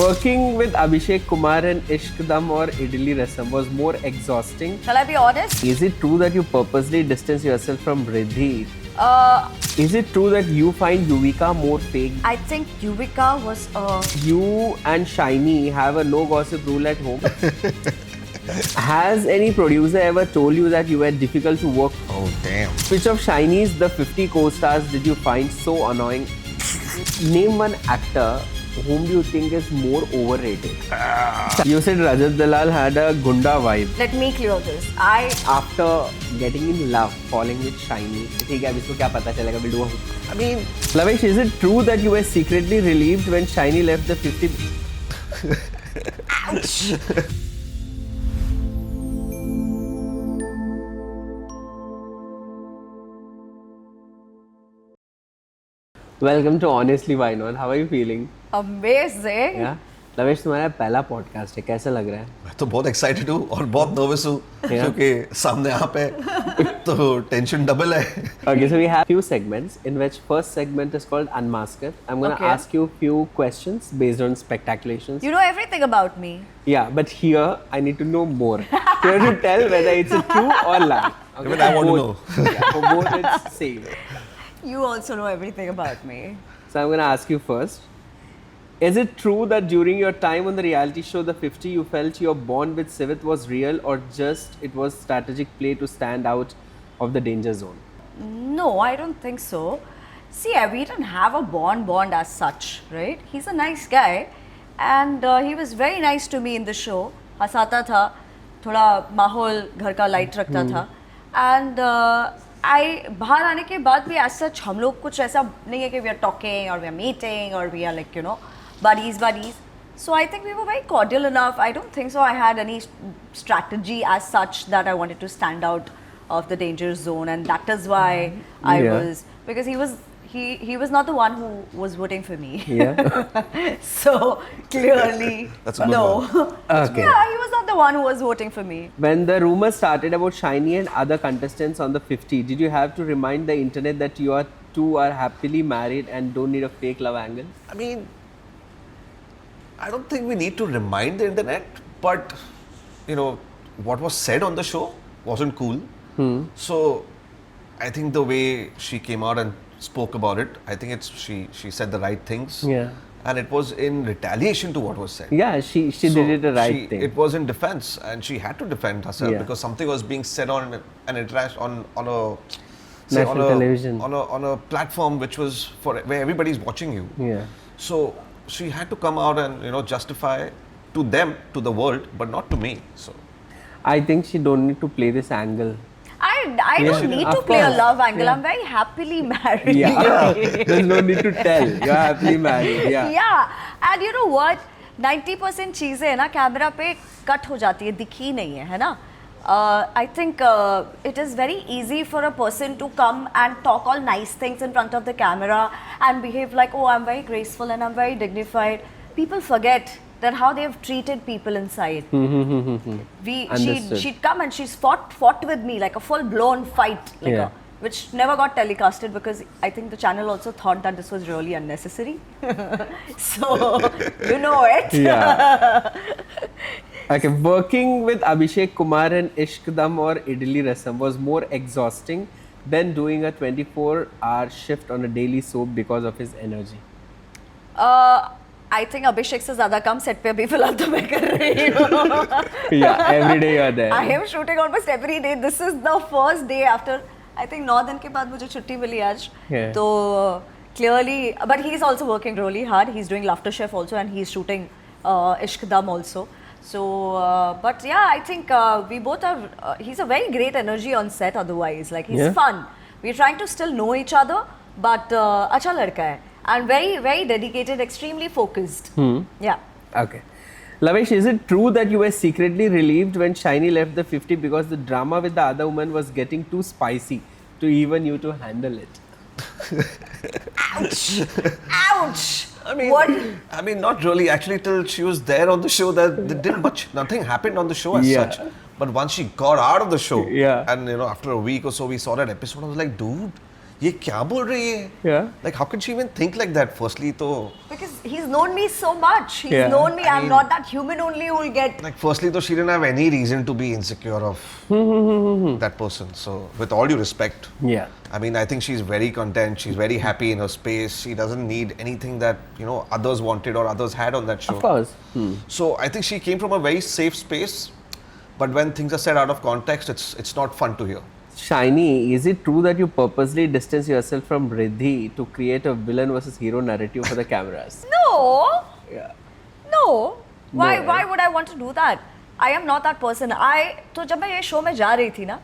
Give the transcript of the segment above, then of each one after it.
Working with Abhishek Kumar and Ishqdam or Idli Rasam was more exhausting. Shall I be honest? Is it true that you purposely distance yourself from Riddhi? Is it true that you find Yuvika more fake? I think Yuvika was You and Shiny have a no gossip rule at home. Has any producer ever told you that you were difficult to work? Oh, damn. Which of Shiny's The 50 co-stars did you find so annoying? Name one actor whom do you think is more overrated? You said Rajat Dalal had a Gunda vibe. Let me clear this. After getting in love, falling with Shiny, ठीक है अब इसको क्या पता चलेगा we'll do I mean, Lavesh, is it true that you were secretly relieved when Shiny left the 50? Ouch! Welcome to Honestly Why Not. How are you feeling? Amazing. Yeah. लवेश तुम्हारा पहला podcast है, कैसा लग रहा है? मैं तो बहुत एक्साइटेड हूँ और बहुत नर्वस हूँ क्योंकि सामने आप है तो टेंशन डबल है. Okay, so we have few segments in which first segment is called Unmasked. I'm going to Okay. ask you few questions based on spectaculations. You know everything about me. Yeah, but here I need to know more. You have to tell whether it's a true or lie. Okay? Even I want to know. Yeah, for both it's same. You also know everything about me. So I'm going to ask you first. Is it true that during your time on the reality show The 50, you felt your bond with Sivit was real or just it was strategic play to stand out of the danger zone? No, I don't think so. See, we didn't have a bond as such, right? He's a nice guy and he was very nice to me in the show. हंसाता था, थोड़ा माहौल घर का light रखता था and बाहर आने के बाद भी as such हम लोग कुछ ऐसा नहीं है कि we are talking or we are meeting or we are like, you know, buddies. So I think we were very cordial enough. I don't think so I had any strategy as such that I wanted to stand out of the danger zone, and that is why I was, because he was not the one who was voting for me. Yeah. So clearly, That's a good no. one. Okay. Yeah, he was not the one who was voting for me. When the rumors started about Shiny and other contestants on the 50, did you have to remind the internet that you two are happily married and don't need a fake love angle? I mean, I don't think we need to remind the internet, but you know, what was said on the show wasn't cool. So I think the way she came out and spoke about it, I think she said the right things. Yeah. And it was in retaliation to what was said. Yeah, she did it the right thing. It was in defense, and she had to defend herself Yeah. because something was being said on an interaction on a National television. on a platform which was where everybody's watching you. Yeah. So she had to come out and justify to them, to the world, but not to me. So I think she don't need to play this angle. I don't need to Of play a course. love angle. Yeah. I'm very happily married. Yeah. There's no need to tell. You're happily married. Yeah. Yeah, and you know what? 90% चीजें है ना camera पे cut हो जाती है, दिखी नहीं है ना? I think it is very easy for a person to come and talk all nice things in front of the camera and behave like, oh, I'm very graceful and I'm very dignified. People forget that how they have treated people inside. Understood. She'd come and she's fought with me like a full-blown fight, like which never got telecasted because I think the channel also thought that this was really unnecessary. So, you know it. Yeah. Okay, working with Abhishek Kumar and Ishqdam or Idli Rasam was more exhausting than doing a 24-hour shift on a daily soap because of his energy. I think Abhishek से ज़्यादा कम set पे अभी फिलहाल तो मैं कर रही हूँ. Yeah, every day you're there. I am shooting almost every day. This is the first day after I think 9 दिन के बाद मुझे छुट्टी मिली आज. Yeah. तो clearly, but he's also working really hard. He's doing Laughter Chef also and he's shooting Ishqdam also. So, but yeah, I think we both are. He's a very great energy on set. Otherwise, like he's fun. We're trying to still know each other, but अच्छा लड़का है and very very dedicated, extremely focused. Yeah. Okay. Lavesh, is it true that you were secretly relieved when Shiny left the 50 because the drama with the other woman was getting too spicy to even you to handle it? Ouch! Ouch! I mean, not really. Actually, till she was there on the show, nothing happened on the show as such. But once she got out of the show, and after a week or so, we saw that episode. I was like, dude, ये क्या बोल रही है? Yeah. Like how can she even think like that? Firstly, तो Because he's known me so much. He's Yeah. known me. I I'm mean- not that human only who will get. like firstly, तो she didn't have any reason to be insecure of that person. So with all due respect, Yeah. I mean, I think she's very content. She's very happy in her space. She doesn't need anything that others wanted or others had on that show. Of course. So I think she came from a very safe space. But when things are said out of context, it's not fun to hear. Shiny, is it true that you purposely distance yourself from Riddhi to create a villain versus hero narrative for the cameras? No. Yeah. No. Why? No, Why right? would I want to do that? I am not that person. तो जब मैं ये show में जा रही थी ना,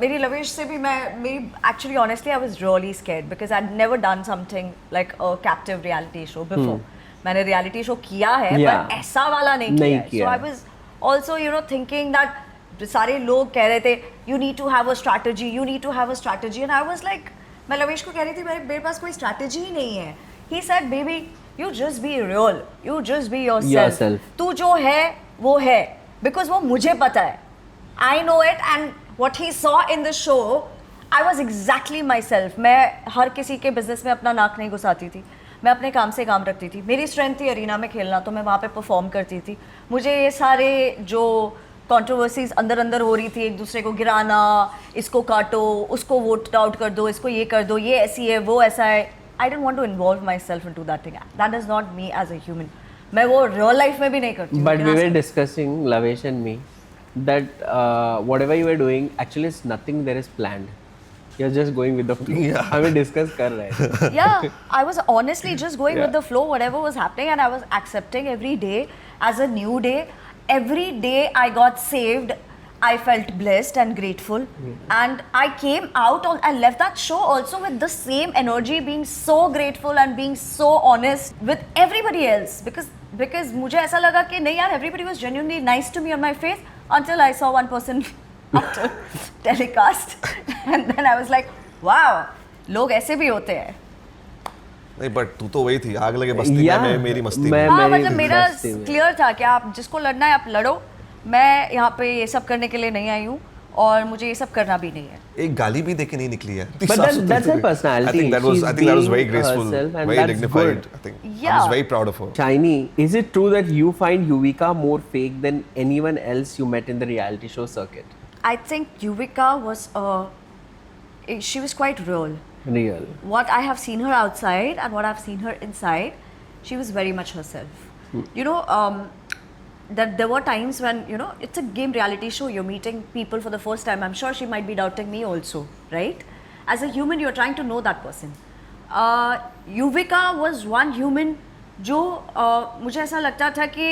मेरी लवेश से भी मेरी actually honestly I was really scared because I'd never done something like a captive reality show before. मैंने reality show किया है Yeah. पर ऐसा वाला नहीं किया है. So I was also thinking that सारे लोग कह रहे थे you need to have a strategy, you need to have a strategy, and I was like, मैं लवेश को कह रही थी मेरे पास कोई strategy ही नहीं है. He said, baby, you just be real, you just be yourself. तू जो है वो है, because वो मुझे पता है. I know it, and what he saw in the show, I was exactly myself. मैं हर किसी के business में अपना नाक नहीं घुसाती थी. मैं अपने काम से काम रखती थी. मेरी strength थी अरीना में खेलना, तो मैं वहाँ पे perform करती थी. मुझे ये सारे जो कंट्रोवर्सीज अंदर अंदर हो रही थी, एक दूसरे को गिराना, इसको काटो, उसको वोट आउट कर दो, इसको ये कर दो, ये ऐसी है, वो ऐसा है. I don't want to involve myself into that thing. That is not me as a human. मैं वो रियल लाइफ में भी नहीं करती. But we were discussing, Lavesh and me, that whatever you were doing, actually is nothing there is planned. You're just going with the flow. Yeah. हमें discuss कर रहे थे. Yeah, I was honestly just going with Yeah. the flow, whatever was happening, and I was accepting every day as a new day. Every day I got saved, I felt blessed and grateful, and I came out I left that show also with the same energy, being so grateful and being so honest with everybody else, because मुझे ऐसा लगा कि नहीं यार, everybody was genuinely nice to me on my face until I saw one person after telecast, and then I was like, wow, लोग ऐसे भी होते हैं. नहीं, but तू तो वही थी, आग लगे बस्ती Yeah. में, मेरी मस्ती मैं- में. हाँ, मेरी मतलब मेरा मस्ती में। क्लियर था कि आप जिसको लड़ना है आप लड़ो. मैं यहाँ पे ये सब करने के लिए नहीं आई हूँ और मुझे ये सब करना भी नहीं है. एक गाली भी देके नहीं निकली है. But that's her personality. I think that was She's very being graceful, herself, and very that's dignified. good. I think I Yeah. was very proud of her. Shiny, is it true that you find Yuvika more fake than anyone else you met in the reality show circuit? I think Yuvika was she was quite real. Real. What I have seen her outside and what I've seen her inside, she was very much herself. That there were times when it's a game reality show, you're meeting people for the first time. I'm sure she might be doubting me also, right? As a human, you're trying to know that person. Yuvika was one human जो मुझे ऐसा लगता था कि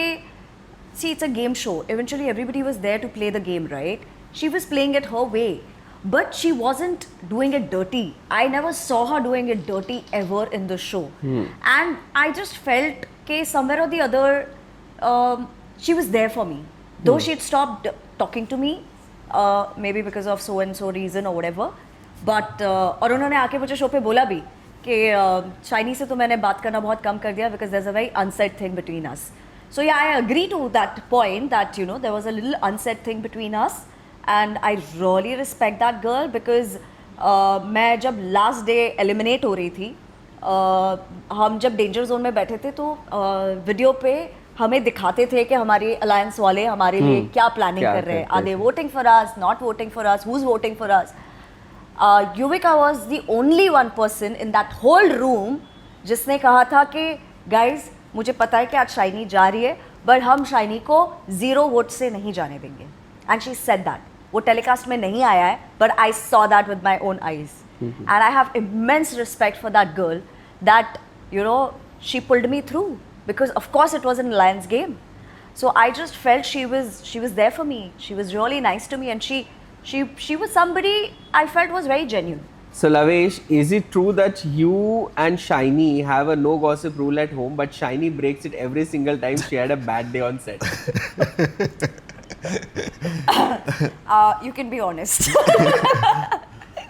see, it's a game show. Eventually everybody was there to play the game, right? She was playing it her way, but she wasn't doing it dirty. I never saw her doing it dirty ever in the show. And I just felt कि somewhere or the other she was there for me. Though she had stopped talking to me, maybe because of so and so reason or whatever. But और उन्होंने आके मुझे show पे बोला भी कि shiny से तो मैंने बात करना बहुत कम कर दिया because there's a very unsaid thing between us. So yeah, I agree to that point that there was a little unsaid thing between us, and I really respect that girl because मैं जब last day eliminate हो रही थी, हम जब danger zone में बैठे थे तो वीडियो पे हमें दिखाते थे कि हमारे अलायंस वाले हमारे लिए क्या प्लानिंग कर रहे हैं. Are they voting for us? Not voting for us? Who's voting for us? Yuvika was the only one person in that whole room जिसने कहा था कि guys, मुझे पता है कि आज शाइनी जा रही है, but हम शाइनी को 0 वोट से नहीं जाने देंगे. And she said that. वो टेलीकास्ट में नहीं आया है, but I saw that with my own eyes. And I have immense respect for that girl that she pulled me through because of course it was an alliance game. So I just felt she was there for me. She was really nice to me, and she was somebody I felt was very genuine. So Lavesh, is it true that you and Shiny have a no gossip rule at home, but Shiny breaks it every single time she had a bad day on set? You can be honest.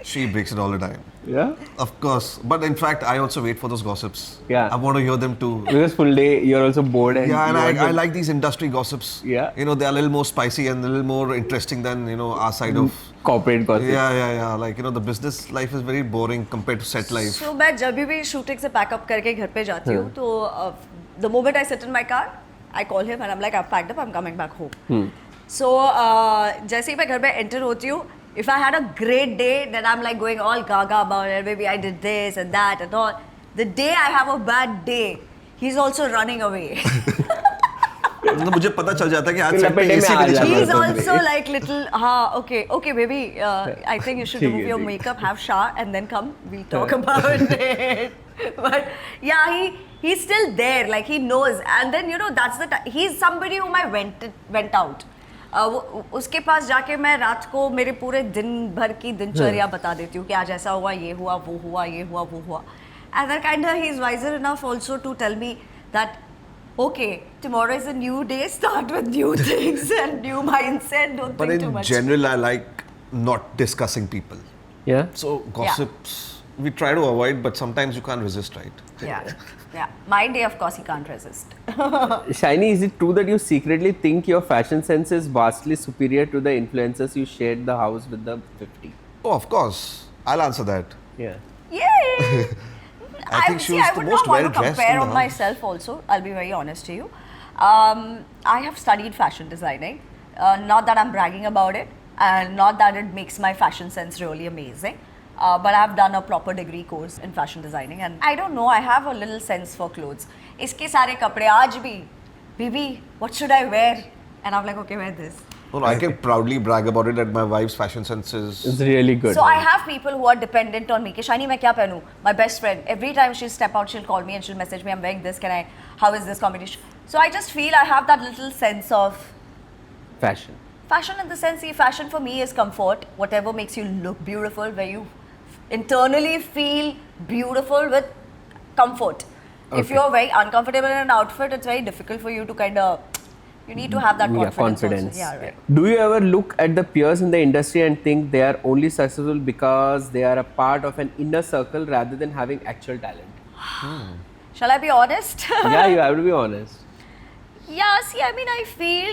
She breaks it all the time. Yeah? Of course. But in fact, I also wait for those gossips. Yeah. I want to hear them too. Because full day you're also bored and Yeah, and you want I to- like these industry gossips. Yeah. They are a little more spicy and a little more interesting than, our side of corporate gossip. Yeah. Like, the business life is very boring compared to set life. So मैं जब भी shooting से pack up करके घर पे जाती हूँ तो the moment I sit in my car, I call him and I'm like, I've packed up, I'm coming back home. So जैसे ही मैं घर पे enter होती हूँ, if I had a great day, then I'm like going all gaga about it. Maybe I did this and that and all. The day I have a bad day, he's also running away. मतलब मुझे पता चल जाता है कि आज फिर set पे लपेटे में AC आ भी नहीं चल जाता He's रहा था। also like little, okay, baby. I think you should ठीक है, remove your ठीक है. makeup, have shower, and then come. We'll talk about it. But yeah, he's still there. Like he knows, and then that's the time. He's somebody whom I went out. उसके पास जाके मैं रात को मेरे पूरे दिन भर की दिनचर्या बता देती हूँ कि आज ऐसा हुआ, ये हुआ, वो हुआ, ये हुआ, वो हुआ. And then kind of he's wiser enough also to tell me that. Okay, tomorrow is a new day. Start with new things and new mindset. Don't But think too in much. general, I like not discussing people. Yeah. So gossips, we try to avoid, but sometimes you can't resist, right? Yeah. My day, of course, he can't resist. Shiny, is it true that you secretly think your fashion sense is vastly superior to the influencers you shared the house with the 50? Oh, of course. I'll answer that. Yeah. Yay! I think she was I the would most not want to well-dressed compare in the on house. myself also. I'll be very honest to you. I have studied fashion designing. Not that I'm bragging about it, and not that it makes my fashion sense really amazing. But I've done a proper degree course in fashion designing, and I don't know. I have a little sense for clothes. इसके सारे कपड़े आज भी, Bibi, what should I wear? And I'm like, okay, wear this. No, I can proudly brag about it that my wife's fashion sense is. It's really good. So I have people who are dependent on me. कि Shiny मैं क्या पहनूं? My best friend. Every time she'll step out, she'll call me and she'll message me. I'm wearing this. How is this combination? So I just feel I have that little sense of Fashion. fashion in the sense. See, fashion for me is comfort. Whatever makes you look beautiful, where you internally feel beautiful with comfort. If Okay. you're very uncomfortable in an outfit, it's very difficult for you to kind of. You need to have that confidence. Also. Yeah, right. Do you ever look at the peers in the industry and think they are only successful because they are a part of an inner circle rather than having actual talent? Shall I be honest? Yeah, you have to be honest. Yeah, see, I mean, I feel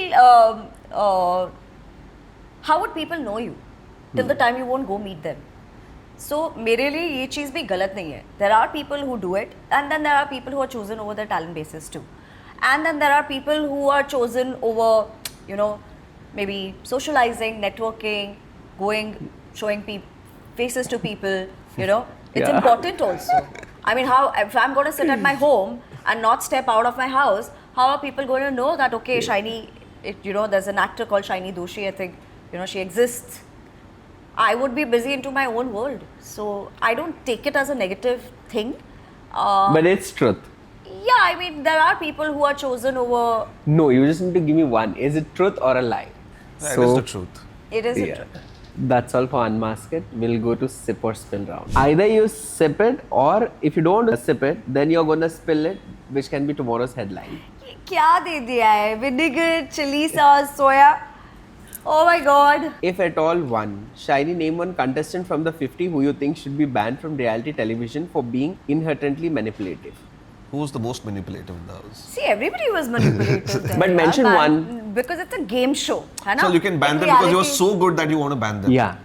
how would people know you till the time you won't go meet them? So, मेरे लिए ये चीज़ भी गलत नहीं है. There are people who do it, and then there are people who are chosen over their talent basis too. And then there are people who are chosen over, maybe socializing, networking, going, showing faces to people, It's Yeah. important also. I mean, if I'm going to sit at my home and not step out of my house, how are people going to know that, okay, Shiny, there's an actor called Shiny Doshi, I think, she exists. I would be busy into my own world. So I don't take it as a negative thing. But it's truth. Yeah, I mean, there are people who are chosen over. No, you just need to give me one. Is it truth or a lie? That is the truth. It is a Yeah. truth. That's all for Unmask It. We'll go to sip or spill round. Either you sip it, or if you don't sip it, then you're gonna spill it, which can be tomorrow's headline. ये क्या दे दिया है? Vinegar, chili sauce, soya. Oh my God. If at all one, Shiny, name one contestant from the 50 who you think should be banned from reality television for being inherently manipulative. Who's the most manipulative in the house? See, everybody was manipulative there. But yaar. mention one. Because it's a game show, है ना? So you can ban them because you're so good that you want to ban them. Yeah.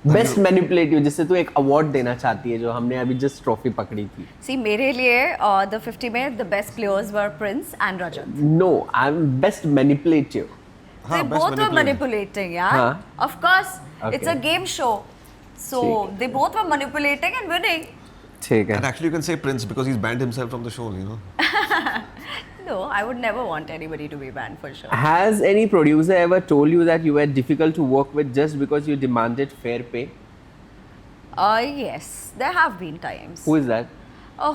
Best manipulative जिससे तू एक award देना चाहती है जो हमने अभी जस्ट ट्रॉफी पकड़ी थी. See, मेरे लिए the 50 में the best players were Prince and Rajat. No, I'm best manipulative. They best both were manipulative. manipulating, yeah. Huh? Of course, Okay. it's a game show. So ठीक. they both were manipulating and winning. ठीक है. And actually, you can say Prince because he's banned himself from the show, No, I would never want anybody to be banned for sure. Has any producer ever told you that you were difficult to work with just because you demanded fair pay? Yes, there have been times. Who is that?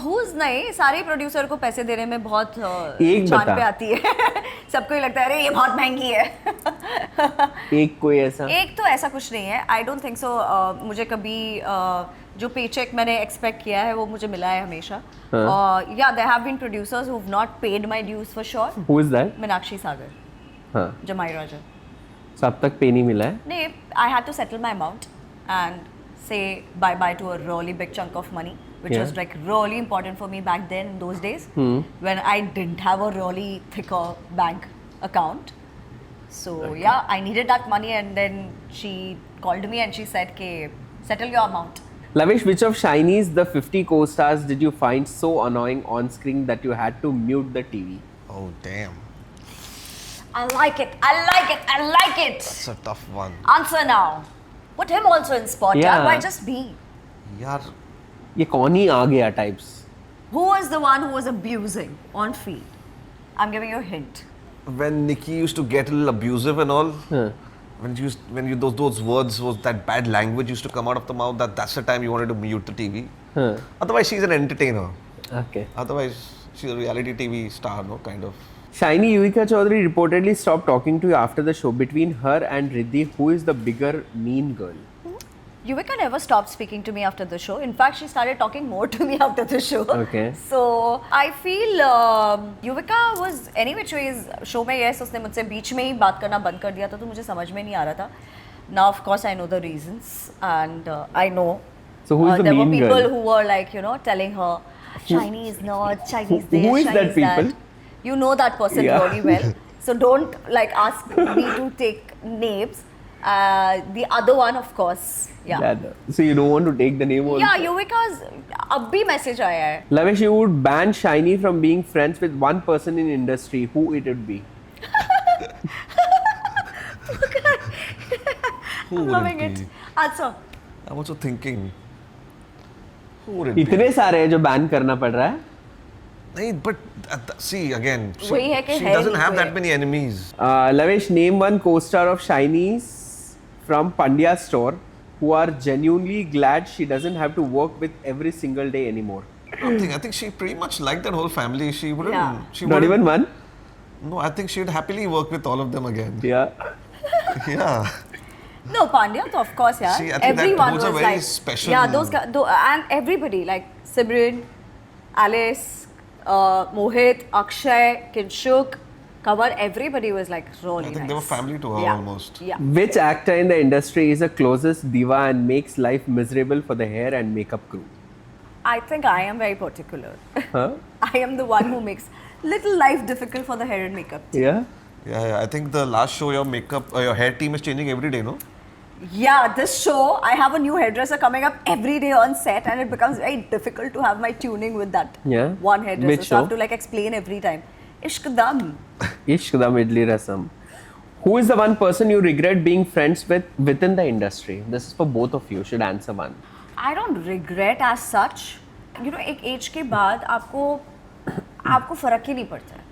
Who's नहीं, सारे producer को पैसे देने में बहुत एक जान बता. पे आती है. सबको ही लगता है अरे ये बहुत महंगी है. एक कोई ऐसा? एक तो ऐसा कुछ नहीं है. I don't think so. मुझे कभी जो पेचेक मैंने एक्सपेक्ट किया है वो मुझे मिला है हमेशा. Yeah, there have been producers who've not paid my dues for sure. Who is that? Meenakshi सागर, हाँ. जमाई राजा. So अब तक पे नहीं मिला है? नहीं, I had to settle my amount and say bye bye to a really big chunk of money, which Yeah. was like really important for me back then in those days when I didn't have a really thicker bank account. So yeah, I needed that money, and then she called me and she said, "Ke settle your amount." Lavish, which of Shiny's the 50 co-stars did you find so annoying on screen that you had to mute the TV? Oh damn, I like it. I like it. I like it. it's a tough one. Answer now. Put him also in spot. Yeah. Yeah. Why just me? Yaar, ये कौन ही आ गया types? Who was the one who was abusing on field? I'm giving you a hint. when Nikki used to get a little abusive and all, Huh. when you those words, was that bad language used to come out of the mouth, that's the time you wanted to mute the TV. Huh. Otherwise, she's an entertainer. Okay. Otherwise, she's a reality TV star, no, kind of. Shiny Yuvika Chaudhary reportedly stopped talking to you after the show. Between her and Riddhi, who is the bigger mean girl? Yuvika never stopped speaking to me after the show. In fact, she started talking more to me after the show. Okay. So I feel Yuvika was any which ways show में yes उसने मुझसे बीच में ही बात करना बंद कर दिया था तो मुझे समझ में नहीं आ रहा था. Now of course I know the reasons and I know. So who is the there mean were people girl? who were like telling her Shiny is not, Shiny is this, who is Shiny that is that. people? You know that person Yeah. really well. So don't like ask me to take names. The other one of course. Yeah. So you don't want to take the name also? Yeah, Yuvika's अब भी message आया है. Lavish, you would ban Shiny from being friends with one person in industry. Who it would be? Who would Loving it. be? Answer. I'm also thinking. Who would it be? इतने सारे हैं जो ban करना पड़ रहा है. Hey, but see again, वही है कि she है doesn't नहीं have कोई. that many enemies. Lavish, name one co-star of Shiny's from Pandya store who are genuinely glad she doesn't have to work with every single day anymore. I think she pretty much liked that whole family. She wouldn't. Yeah. She Not wouldn't, even one? No, I think she'd happily work with all of them again. Yeah. Yeah. No, Pandya, तो of course, yeah. See, I think that Everyone those are was very like, special- Yeah, and everybody like Simran, Alice, Mohit, Akshay, Kinshuk, Kavar, everybody was like really I think nice. they were family to her Yeah. almost. Yeah. Which actor in the industry is the closest diva and makes life miserable for the hair and makeup crew? I think I am very particular. Huh? I am the one who makes little life difficult for the hair and makeup. Yeah? Yeah, I think the last show your makeup, your hair team is changing every day, no? Yeah, this show, I have a new hairdresser coming up every day on set and it becomes very difficult to have my tuning with that Yeah? one hairdresser. Which so I have show? to like explain every time. Ishq Dam. Ishqdam Idli Rasam. Who is the one person you regret being friends with within the industry? This is for both of you. Should answer one. I don't regret as such. You know, एक as के बाद आपको फर्क ही नहीं पड़ता है.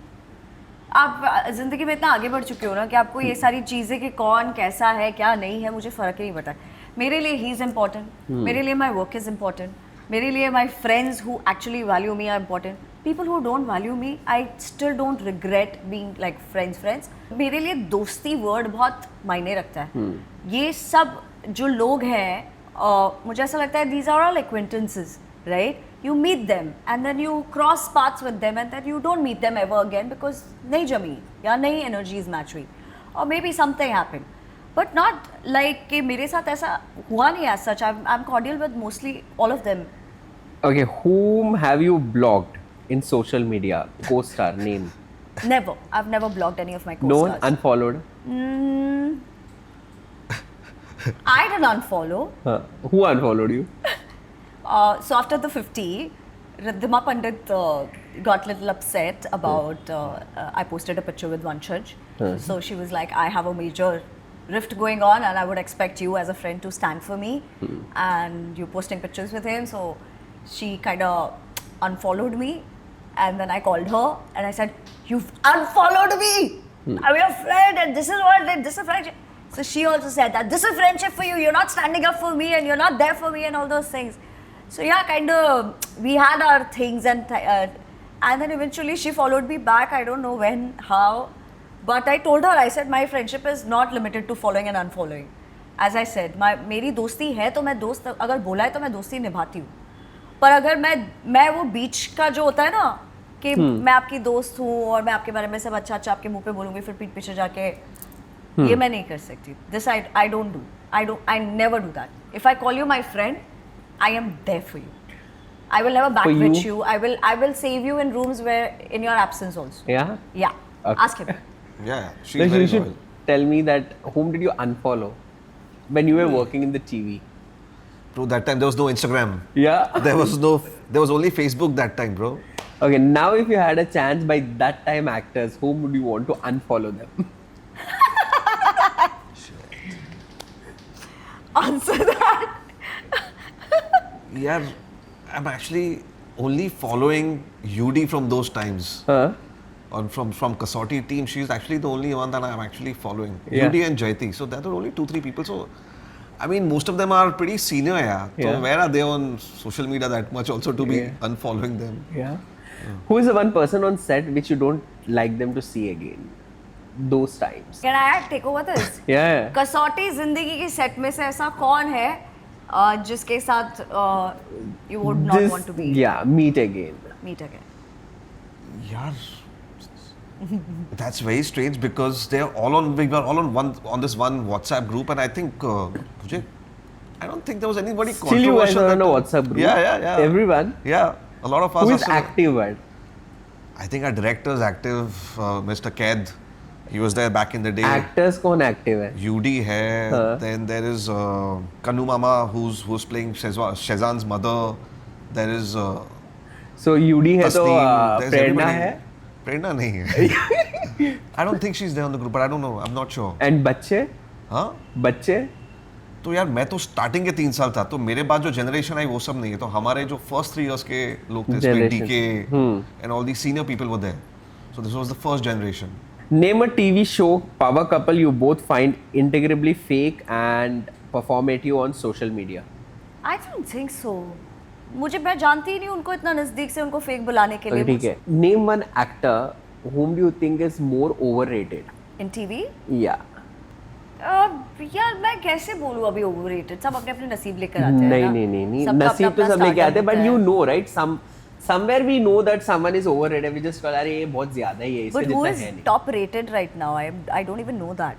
आप जिंदगी में इतना आगे बढ़ चुके हो ना कि आपको ये सारी चीज़ें कि कौन कैसा है क्या नहीं है मुझे फ़र्क ही नहीं पड़ता. मेरे लिए ही इज़ इम्पॉर्टेंट, मेरे लिए माई वर्क इज़ इम्पॉर्टेंट, मेरे लिए my friends who actually value me are important. People who don't value me I still don't regret being like friends. मेरे लिए दोस्ती वर्ड बहुत मायने रखता है. ये सब जो लोग हैं मुझे ऐसा लगता है these are all acquaintances, right? You meet them and then you cross paths with them and then you don't meet them ever again because नहीं जमी या नहीं energies match हुई or maybe something happened, but not like कि मेरे साथ ऐसा हुआ नहीं as such. I'm cordial with mostly all of them. Okay, whom have you blocked in social media? Co-star name. Never. I've never blocked any of my No, co-stars. unfollowed. I didn't unfollow. Who unfollowed you? So after the 50, Riddhima Pandit got a little upset about I posted a picture with Vanshaj. So she was like, I have a major rift going on and I would expect you as a friend to stand for me. And you're posting pictures with him. So she kind of unfollowed me. And then I called her and I said, you've unfollowed me. I'm your friend and this is friendship. So she also said that this is friendship for you. You're not standing up for me and you're not there for me and all those things. So yeah, kind of we had our things and then eventually she followed me back. I don't know when, how, but I told her, I said my friendship is not limited to following and unfollowing. As I said, मेरी दोस्ती है तो मैं दोस्त अगर बोला है तो मैं दोस्ती निभाती हूँ. पर अगर मैं वो बीच का जो होता है ना कि मैं आपकी दोस्त हूँ और मैं आपके बारे में सब अच्छा आपके मुंह पे बोलूँगी फिर पीठ पीछे जाके ये मैं नहीं कर सकती. This I don't do. I never do that. If I call you my friend, I am there for you. I will never backwitch you. I will save you in rooms where in your absence also. Yeah? Yeah. Okay. Ask him. Yeah, she's No, very you should loyal. tell me that whom did you unfollow when you were working in the TV? Bro, that time there was no Instagram. Yeah. There was only Facebook that time, bro. Okay, now if you had a chance by that time actors, whom would you want to unfollow them? Answer that. Yeah, I'm actually only following UD from those times. Huh? From Kasauti team, she's actually the only one that I'm actually following. Yeah. UD and Jaiti. So there are only 2-3 people. So I mean, most of them are pretty senior, yeah. Yeah. So where are they on social media that much also to be Yeah. unfollowing them? Yeah. Who is the one person on set which you don't like them to see again? Those times. Can I take over this? Yeah. कसौटी जिंदगी के set में से ऐसा कौन है जिसके साथ you would not This- want to be Yeah, meet again. meet again? Yeah. That's very strange because we were all on this one WhatsApp group, and I think I don't think there was anybody Still you guys controversial. are on that a time. WhatsApp group? Yeah. Everyone? Yeah, a lot of us. Who are is still- active at? I think our director is active, Mr. Kaid. He was there back in the day. Actors कौन active है? UD hai. Huh. Then there is Kanu Mama who's playing Shezan's mother. There is So UD है तो Tasneem. There's प्रेरणा everybody. है Prerna nahi hai. I don't think she's there on the group, but I don't know. I'm not sure. and बच्चे हाँ? बच्चे तो यार मैं तो स्टार्टिंग के 3 साल था तो मेरे बाद जो जनरेशन आई वो सब नहीं है तो हमारे जो फर्स्ट 3 इयर्स के लोग थे Generation. DK and all the senior people were there so this was the first generation Name a TV show power couple you both find integrably fake and performative on social media. I don't think so. मुझे मैं जानती ही नहीं उनको इतना नजदीक से उनको fake बुलाने के लिए. ठीक है. Name one actor whom do you think is more overrated? In TV? Yeah. यार मैं कैसे बोलूँ अभी overrated? सब अपने अपने नसीब लेकर आते हैं ना? नहीं सबका नसीब तो अपना सब लेके आते हैं stardom but होता you है. know right somewhere we know that someone is overrated we just call अरे ये बहुत ज्यादा ही है इसके But who जितना is है नहीं. top rated right now? I don't even know that.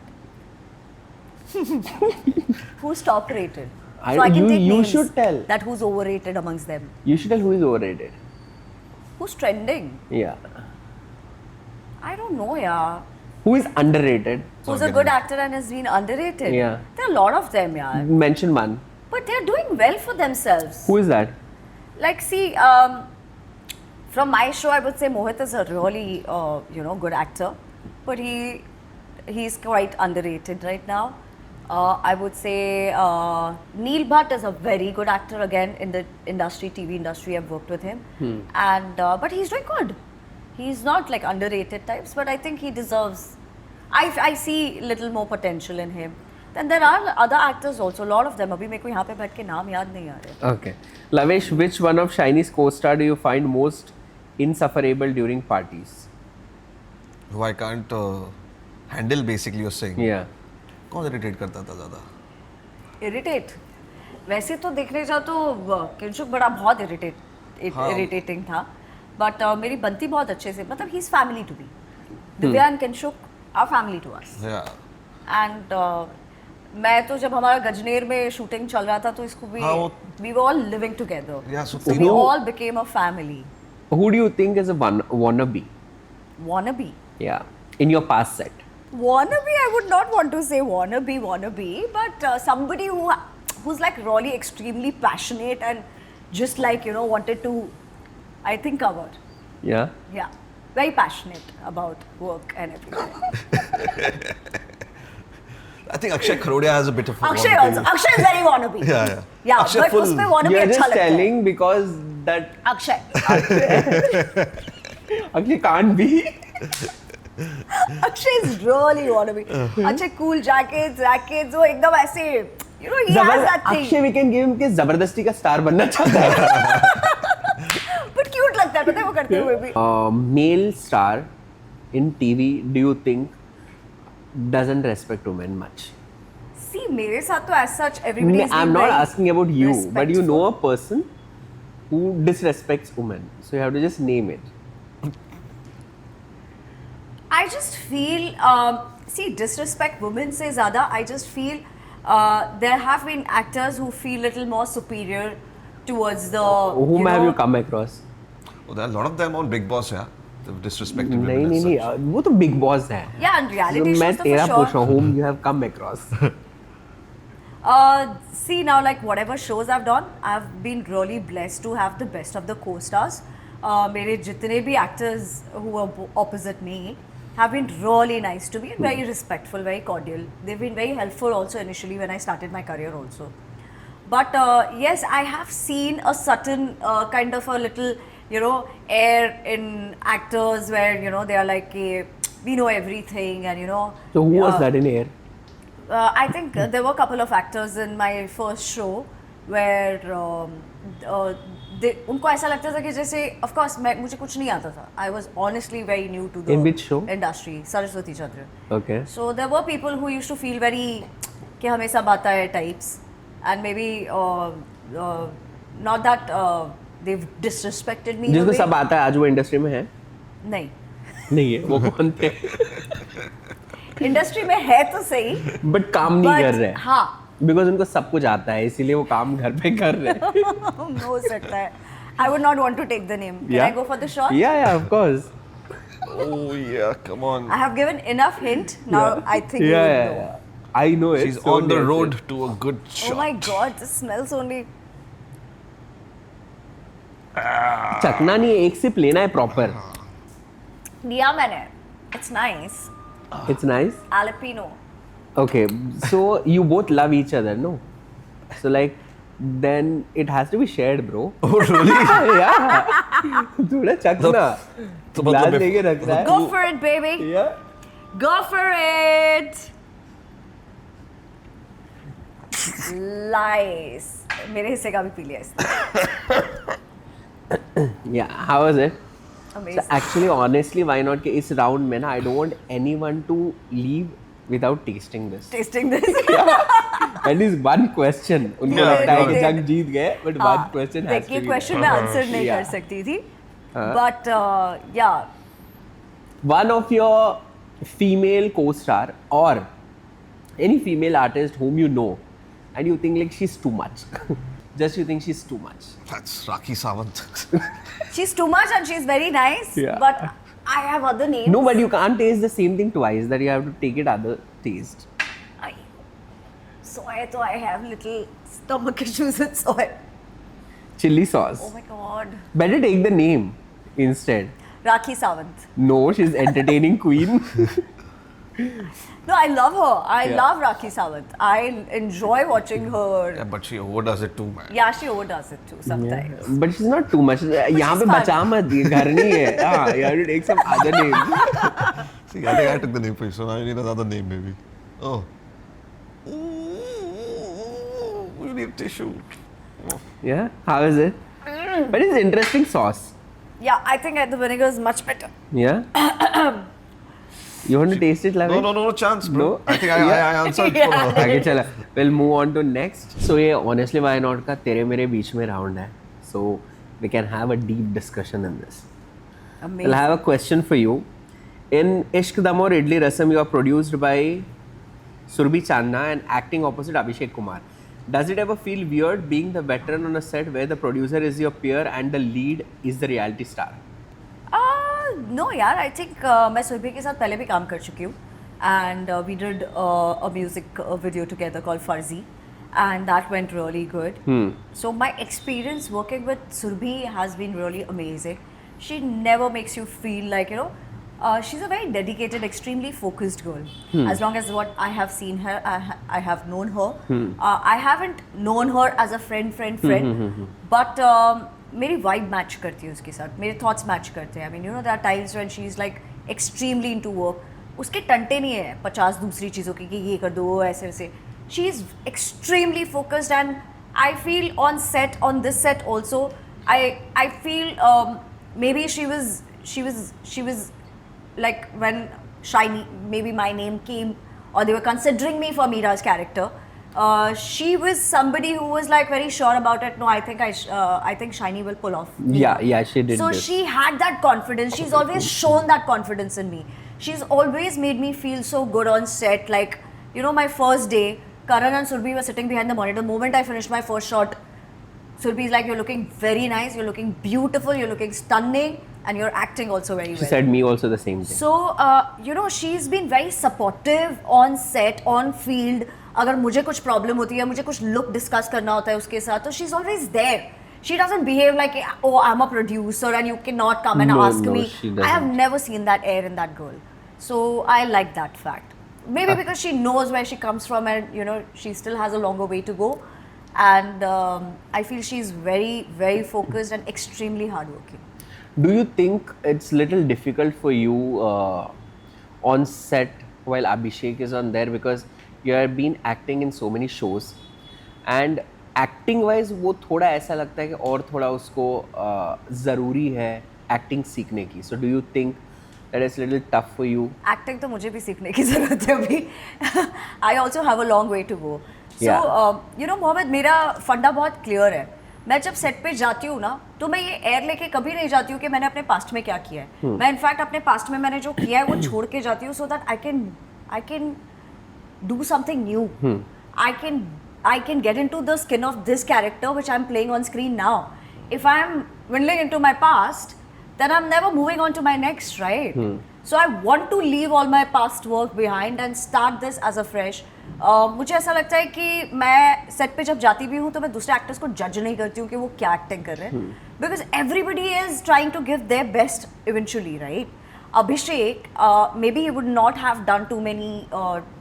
Who's top rated? So I can you take you names should tell. that who's overrated amongst them. You should tell who is overrated. Who's trending? Yeah. I don't know, yeah. Who is underrated? Who's a good actor and has been underrated? Yeah. There are a lot of them, yeah. Mention one. But they're doing well for themselves. Who is that? Like, see, from my show, I would say Mohit is a really, good actor. But he's quite underrated right now. I would say Neil Bhatt is a very good actor again in the industry, TV industry. I've worked with him, and but he's doing good. He's not like underrated types, but I think he deserves. I see little more potential in him. Then there are other actors also, a lot of them. अभी मेरे को यहाँ पे बैठ के नाम याद नहीं आ रहे. Okay. Lavesh, which one of Shiny's co-star do you find most insufferable during parties? who I can't handle basically you're saying Yeah. कौन इरिटेट करता था ज़्यादा इरिटेट वैसे तो देखने जाओ तो किंशुक बड़ा बहुत इरिटेटिंग था बट मेरी बनती बहुत अच्छे से मतलब ही is family to me Divya and Kinshuk are family to us yeah and मैं तो जब हमारा गजनेर में शूटिंग चल रहा था तो इसको भी हाँ, we were all living together Yeah, so we all became a family Who do you think is a wannabe? wannabe In your past set. Wannabe, I would not want to say wannabe, but somebody who's like really extremely passionate and just like wanted to, I think cover. Yeah. Yeah, very passionate about work and everything. I think Akshay Kharodia has a bit of a Akshay wannabe. also, Akshay is very wannabe. Yeah. Yeah, Akshay but full- उसमें wannabe You're अच्छा just लगता है. telling because that Akshay. Akshay can't be. Akshay is really wannabe. अच्छे cool jackets, वो एकदम ऐसे, he has that thing. Akshay we can give him कि जबरदस्ती का स्टार बनना चाहता है. But cute लगता है पता है वो करते हुए भी. Male star in TV, do you think doesn't respect women much? See, मेरे साथ तो as such everybody is I'm being not very asking about you, but you respectful. know a person who disrespects women. So you have to just name it. I just feel, see, disrespect women से ज़्यादा, I just feel there have been actors who feel little more superior towards the, Whom have you come across? Oh, there are a lot of them on Big Boss, yeah. They've disrespected नहीं women नहीं as नहीं such. वो तो big boss है. Yeah, and reality मैं shows तो तेरा for sure. पूछ रहा हूँ whom you have come across. See now, like whatever shows I've done, I've been really blessed to have the best of the co-stars. मेरे जितने भी actors who were opposite me have been really nice to me and very respectful, very cordial. They've been very helpful also initially when I started my career also. But yes, I have seen a certain kind of a little, air in actors where, they are like, we know everything and, So who was that in air? I think there were a couple of actors in my first show where उनको ऐसा लगता था कि जैसे of course मुझे कुछ नहीं आता था. I was honestly very new to the In which show? industry, Saraswati Chandra. Okay. So there were people who used to feel very कि हमें सब आता है types and maybe not that they've disrespected me. in a जिसको way. सब आता है आज वो इंडस्ट्री में है? नहीं. नहीं है. वो कौन थे? इंडस्ट्री में है तो सही. बट काम नहीं but कर रहे. हाँ. बिकॉज उनको सब कुछ आता है इसीलिए वो काम घर पे कर रहे हैं. हो सकता है. I would not want to take the name. Can I go for the shot? Yeah, of course. Oh yeah, come on. I have given enough hint. Now I think you Yeah, will yeah, know. yeah. I know it. She's so on the that's road it. to a good Oh shot. my god, this smells only. चखना नहीं है, एक SIP लेना है proper. लिया मैंने. It's nice. It's nice. Alpino. Okay, so you both love each other, no? So like, then it has to be shared, bro. Oh really? Yeah. थोड़ा चखना. तो ग्लास मतलब लेके रख रहा है. Go for it, baby. Yeah. Go for it. Lies. मेरे हिस्से का भी पी लिया इसने. Yeah. How was it? So Amazing. actually, honestly, why not? कि इस round में ना, I don't want anyone to leave without tasting this. Tasting this. At least one question. उनको Yeah, लगता है कि yeah. जंग जीत गए, but one question has देख to ये be क्वेश्चन there. मैं आंसर नहीं Yeah. कर सकती थी. हाँ. But yeah. One of your female co-star or any female artist whom you know and you think like she's too much. Just you think she's too much. That's Rakhi Sawant. She's too much and she's very nice. Yeah. But I have other names. No, but you can't taste the same thing twice. That you have to take it other taste. Soy, so I have little stomach issues with soy. Chili sauce. Oh my god. Better take the name instead. Rakhi Sawant. No, she's entertaining queen. No, I love her. I Yeah. love Rakhi Sawant. I enjoy watching her. Yeah, but she overdoes it too, man. Yeah, she overdoes it too sometimes. But she's not too much. यहाँ पे she's fun. बचा मत, ये घर नहीं है. हाँ, you have to take some other name. See, I think I took the name for you, so now you need another name, maybe. Oh. We need tissue. Yeah, how is it? But it's interesting sauce. Yeah, I think the vinegar is much better. Yeah. You want to taste it, Lavin? No chance, bro. No? I think I answered for her. आगे चला. We'll move on to next. So ये honestly why not का तेरे मेरे बीच में round है. So we can have a deep discussion in this. Amazing. I'll have a question for you. In Ishq Dum Aur Idli Rasam, you are produced by Surbhi Chandna and acting opposite Abhishek Kumar. Does it ever feel weird being the veteran on a set where the producer is your peer and the lead is the reality star? No यार, I think मैं सुरभि के साथ पहले भी काम कर चुकी हूँ. And we did a music video together called Farzi. And that went really good. So my experience working with Surbhi has been really amazing. She never makes you feel like, she's a very dedicated, extremely focused girl. As long as what I have seen her, I have known her. I haven't known her as a friend. But मेरी vibe match करती है उसके साथ, मेरे thoughts match करते हैं. I mean there are times when she is like extremely into work. उसके टंटे नहीं है 50 दूसरी चीज़ों की कि ये कर दो वो ऐसे वैसे. She is extremely focused and I feel on set, on this set also, I feel maybe she was like when Shiny, maybe my name came or they were considering me for Meera's character, she was somebody who was like very sure about it. No, I think Shiny will pull off Meera. Yeah, she did So this. she had that confidence. She's always shown that confidence in me. She's always made me feel so good on set. Like, my first day, Karan and Surbhi were sitting behind the monitor. The moment I finished my first shot, Surbhi's like, you're looking very nice, you're looking beautiful, you're looking stunning. and you're acting also very She well. said me also the same thing. So, you know, she's been very supportive on set, on field. अगर मुझे कुछ problem होती है, मुझे कुछ look discuss करना होता है उसके साथ, तो she's always there. She doesn't behave like, oh, I'm a producer and you cannot come and No, ask no, me. she I have doesn't. never seen that air in that girl. So I like that fact. Maybe because she knows where she comes from and, you know, she still has a longer way to go. And I feel she's very, very focused and extremely hardworking. Do you think it's little difficult for you on set while Abhishek is on there, because you have been acting in so many shows and acting wise वो थोड़ा ऐसा लगता है कि और थोड़ा उसको ज़रूरी है acting सीखने की. So do you think that is little tough for you? Acting तो मुझे भी सीखने की ज़रूरत है अभी. I also have a long way to go. So, Yeah. You know, Mohammad, मेरा फंडा बहुत क्लियर है. मैं जब सेट पे जाती हूँ ना, तो मैं ये एयर लेके कभी नहीं जाती हूँ कि मैंने अपने पास्ट में क्या किया है. मैं इनफैक्ट अपने पास्ट में मैंने जो किया है वो छोड़ के जाती हूँ, so that I can do something new. I can get into the skin of this character which I'm playing on screen now. If I'm dwindling into my past, then I'm never moving on to my next, right? So I want to leave all my past work behind and start this as a fresh. मुझे ऐसा लगता है कि मैं set पे जब जाती भी हूँ तो मैं दूसरे एक्टर्स को जज नहीं करती हूँ कि वो क्या एक्टिंग कर रहे हैं, because everybody is trying to give their best eventually, right? Abhishek, maybe he would not have done too many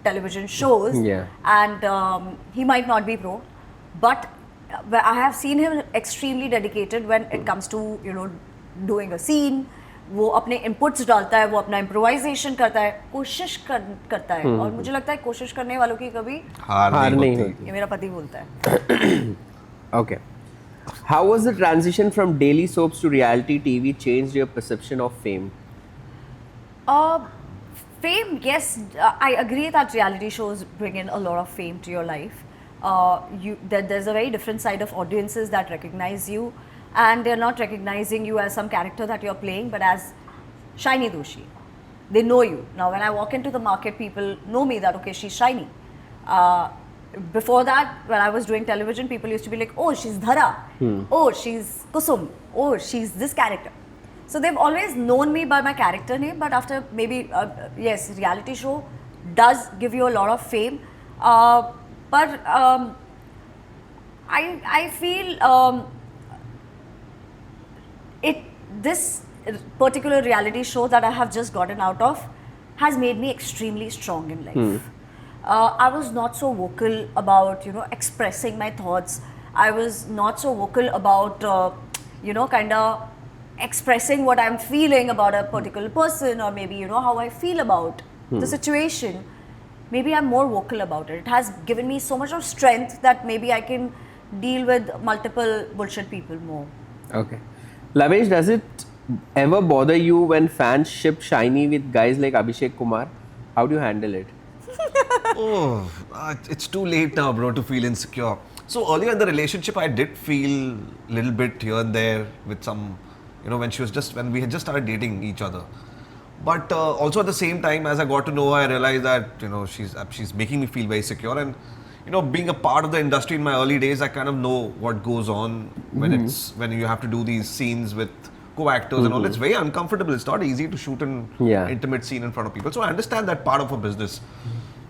television shows, Yeah. and he might not be pro, but I have seen him extremely dedicated when it comes to, you know, doing a scene. वो अपने inputs डालता है, वो अपना improvisation करता है, कोशिश करता है, और मुझे लगता है कोशिश करने वालों की कभी हार नहीं नहीं होती. ये मेरा पति बोलता है. Okay. How was the transition from daily soaps to reality TV changed your perception of fame? Fame, yes, I agree that reality shows bring in a lot of fame to your life. There's a very different side of audiences that recognize you, and they're not recognizing you as some character that you're playing, but as Shiny Doshi. They know you. Now, when I walk into the market, people know me that, okay, she's Shiny. Before that, when I was doing television, people used to be like, oh, she's Dhara. Oh, she's Kusum. Oh, she's this character. So they've always known me by my character name, but after maybe, yes, reality show does give you a lot of fame. But I feel this particular reality show that I have just gotten out of has made me extremely strong in life. I was not so vocal about, you know, expressing my thoughts. I was not so vocal about, you know, kind of expressing what I'm feeling about a particular person, or maybe, you know, how I feel about the situation. Maybe I'm more vocal about it. It has given me so much of strength that maybe I can deal with multiple bullshit people more. Okay. Lavesh, does it ever bother you when fans ship Shiny with guys like Abhishek Kumar? How do you handle it? Oh, it's too late now, bro, to feel insecure. So earlier in the relationship, I did feel a little bit here and there with some, you know, when we had just started dating each other. But also at the same time, as I got to know her, I realized that, you know, she's making me feel very secure. And, you know, being a part of the industry in my early days, I kind of know what goes on when when you have to do these scenes with co-actors and all. It's very uncomfortable. It's not easy to shoot an intimate scene in front of people. So I understand that part of a business.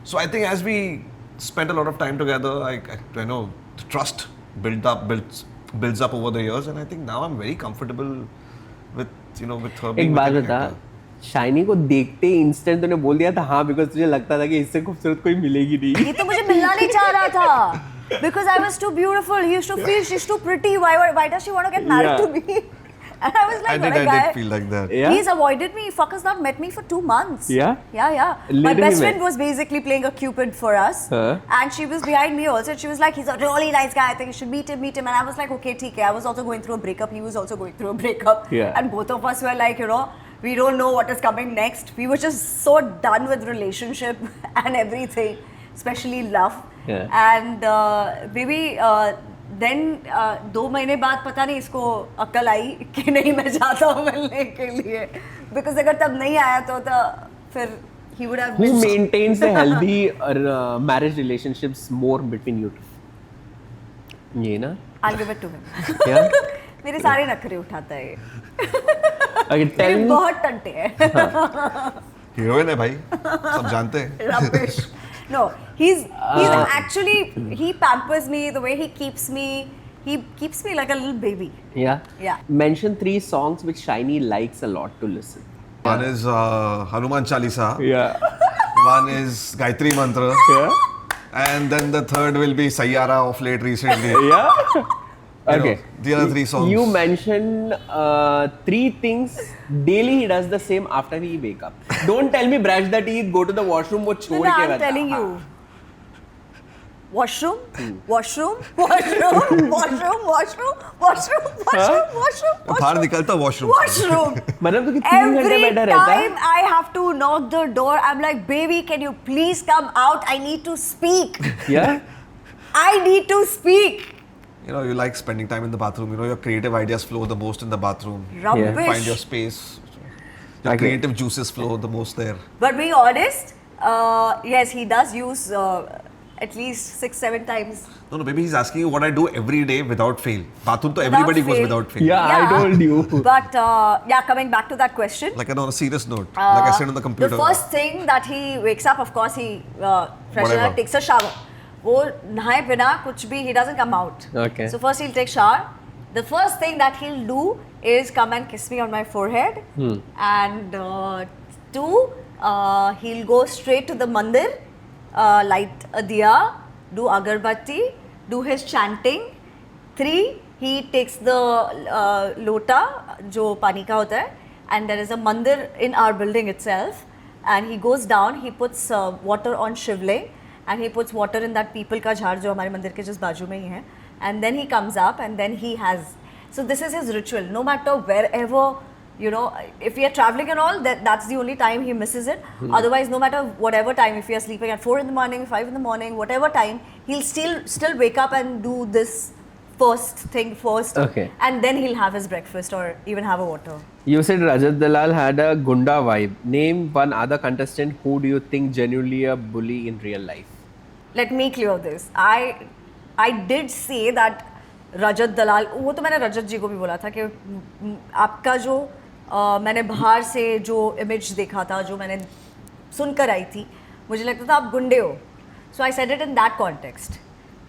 So I think as we spent a lot of time together, I know the trust builds up over the years, and I think now I'm very comfortable with, you know, with her being एक my बात character. बता, shiny को देखते ही instant तूने बोल दिया था हाँ, बिकॉज तुझे लगता था कि इससे खूबसूरत कोई मिलेगी नहीं. ये तो मुझे मिलना नहीं चाह रहा था. Because I was too beautiful. He used to feel she's too pretty. Why does she want to get married to me? And I was like, I what a guy. did feel like that. Yeah? He's avoided me. Fucker's not met me for 2 months. Yeah? Yeah. My Later best he friend met. was basically playing a cupid for us. And she was behind me also. And she was like, he's a really nice guy. I think you should meet him. And I was like, okay, theek hai. I was also going through a breakup. He was also going through a breakup. Yeah. And both of us were like, you know, we don't know what is coming next. We were just so done with relationship and everything, especially love. Yeah. And maybe then 2 महीने बाद पता नहीं इसको अक्ल आई कि नहीं मैं जाता हूँ मिलने के लिए, बिकॉज अगर तब नहीं आया तो फिर he would have Who been maintains the healthy marriage relationships more between you two? ये ना? I'll give it to him. Yeah? मेरे सारे नखरे उठाता है ये. Okay, tell ये me. बहुत टंटे हैं. हीरोइन है भाई, सब जानते हैं. Rubbish. No, he's actually, he pampers me the way he keeps me. He keeps me like a little baby. Yeah. Yeah. Mention 3 songs which Shiny likes a lot to listen. One is Hanuman Chalisa. Yeah. One is Gayatri Mantra. Yeah. And then the third will be Sayyara of late recently. Yeah. You Okay. know, the other 3 songs. You mentioned 3 things daily he does the same after he wake up. Don't tell me brush the teeth, go to the washroom, वो No, छोड़ no, के I'm बता. telling you. Washroom, Hmm. washroom, washroom, washroom, washroom, washroom, washroom, washroom, बाहर निकलता washroom. washroom. मतलब तो कि 3 घंटे Every बैठा रहता है. time I have to knock the door, I'm like, baby, can you please come out? I need to speak. Yeah. I need to speak. You know, you like spending time in the bathroom. You know, your creative ideas flow the most in the bathroom. Rubbish. Find your space. Your Okay. creative juices flow the most there. But being honest, yes, he does use at least 6-7 times. No, baby, he's asking you what I do every day without fail. Bathroom to everybody goes fail. without fail. Yeah, I told you. But yeah, coming back to that question. Like on a serious note, like I said on the computer. The first thing that he wakes up, of course, he freshes Whatever. up, takes a shower. वो नहाए बिना कुछ भी, he doesn't come out. Okay. So first he'll take shower. The first thing that he'll do is come and kiss me on my forehead. And 2, he'll go straight to the mandir, light a diya, do agarbatti, do his chanting. 3, he takes the lota, जो पानी का होता है, and there is a mandir in our building itself. And he goes down, he puts water on shivling, and he puts water in that people का झाड़ जो हमारे मंदिर के जिस बाजू में ही है. And then he comes up, and then he has. So this is his ritual. No matter wherever, you know, if we are traveling and all, that's the only time he misses it. Otherwise, no matter whatever time, if we are sleeping at 4 in the morning, 5 in the morning, whatever time, he'll still wake up and do this first thing first. Okay. And then he'll have his breakfast or even have a water. You said Rajat Dalal had a Gunda vibe. Name one other contestant who do you think genuinely a bully in real life? Let me clear this. I did say that रजत दलाल, वो तो मैंने रजत जी को भी बोला था कि आपका जो मैंने बाहर से जो इमेज देखा था, जो मैंने सुनकर आई थी, मुझे लगता था आप गुंडे हो. So I said it in that context.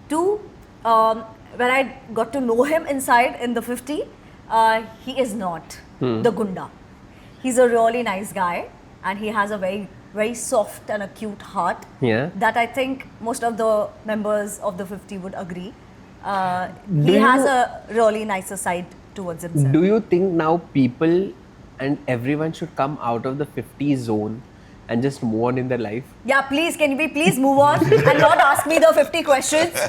2, when I got to know him inside in the 50, he is not the gunda. He's a really nice guy, and he has a very, very soft and a cute heart. Yeah. That I think most of the members of the 50 would agree. Do He has you- a really nicer side towards himself. Do you think now people and everyone should come out of the 50 zone and just move on in their life? Yeah, please, can we please move on and not ask me the 50 questions?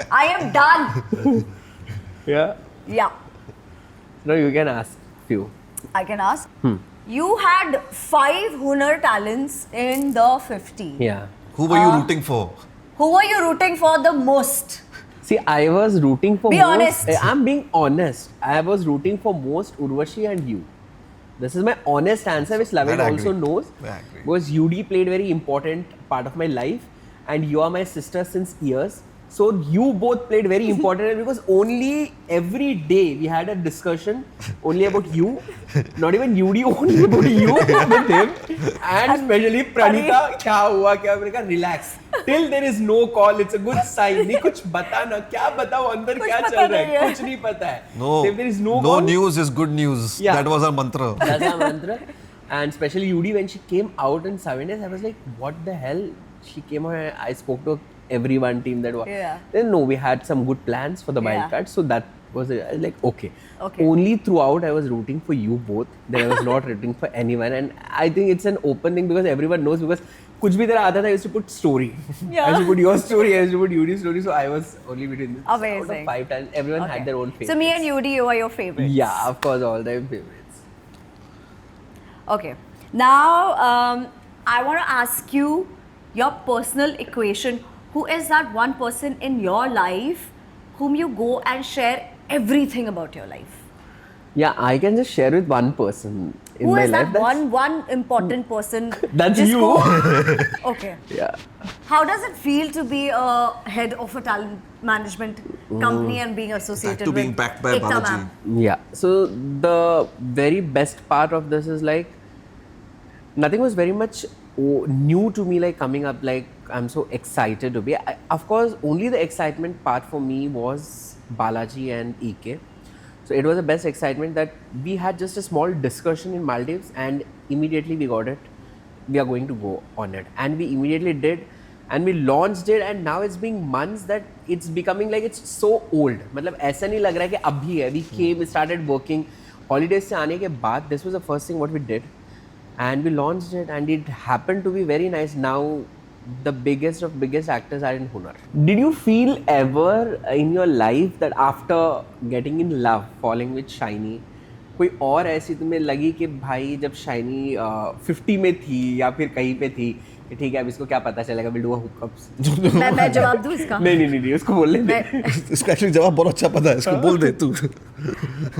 I am done. Yeah. Yeah, No, you can ask few. I can ask. You had 5 Hunar talents in the 50. Yeah. Who were you rooting for? Who were you rooting for the most? See, I was rooting for Be most. honest. I'm being honest. I was rooting for most Urvashi and you. This is my honest answer, which Lavin I also agree. knows. I agree. Because UD played very important part of my life, and you are my sister since years. So you both played very important because only every day we had a discussion only about you, not even UD, only about you with him, and especially Pranita. क्या हुआ क्या? मैंने कहा relax. Till there is no call, it's a good sign. नहीं कुछ बता ना, क्या बताओ अंदर कुछ क्या पता चल रहा नहीं है? है. कुछ नहीं पता है. No. If there is no No call, news is good news. Yeah. That was our mantra. that's our mantra. And especially UD, when she came out in 7 days, I was like, what the hell? She came out and I spoke to everyone team that was. Yeah. Then no, we had some good plans for the Yeah. wildcard. So that was it. I was like, okay. Okay. Only throughout I was rooting for you both. Then I was not rooting for anyone. And I think it's an open thing because everyone knows because कुछ भी तरह आता था, I used to put story. Yeah. I used to put your story, I used to put UD's story. So I was only between this. Out Amazing. of 5 times, everyone Okay. had their own favorites. So me and UD, you are your favorites. Yeah, of course, all time favorites. Okay. Now, I want to ask you your personal equation. Who is that one person in your life whom you go and share everything about your life? Yeah, I can just share with one person in Who my is life. that one important person? That's जिसको- you. Okay. Yeah. How does it feel to be a head of a talent management company and being associated That too with being backed by Ekta Balaji. ma'am. Yeah. So the very best part of this is like nothing was very much new to me, like coming up. Like I'm so excited to be. Of course, only the excitement part for me was Balaji and EK. So it was the best excitement that we had just a small discussion in Maldives and immediately we got it. We are going to go on it, and we immediately did. And we launched it, and now it's been months that it's becoming like it's so old. मतलब ऐसा नहीं लग रहा है कि अभी है. We came, we started working. Holidays से आने के बाद, this was the first thing what we did, and we launched it, and it happened to be very nice. Now, the biggest actors are in Hunar. Did you feel ever in your life that after getting in love, falling with Shiny, कोई और ऐसी तुम्हें लगी कि भाई जब shiny 50 में थी या फिर कहीं पे थी कि ठीक है अब इसको क्या पता चलेगा, विल डू हुकअप्स? मैं जवाब दूं इसका? नहीं उसको बोलने दे. इसका एक्चुअली जवाब बहुत अच्छा पता है, इसको बोल दे तू.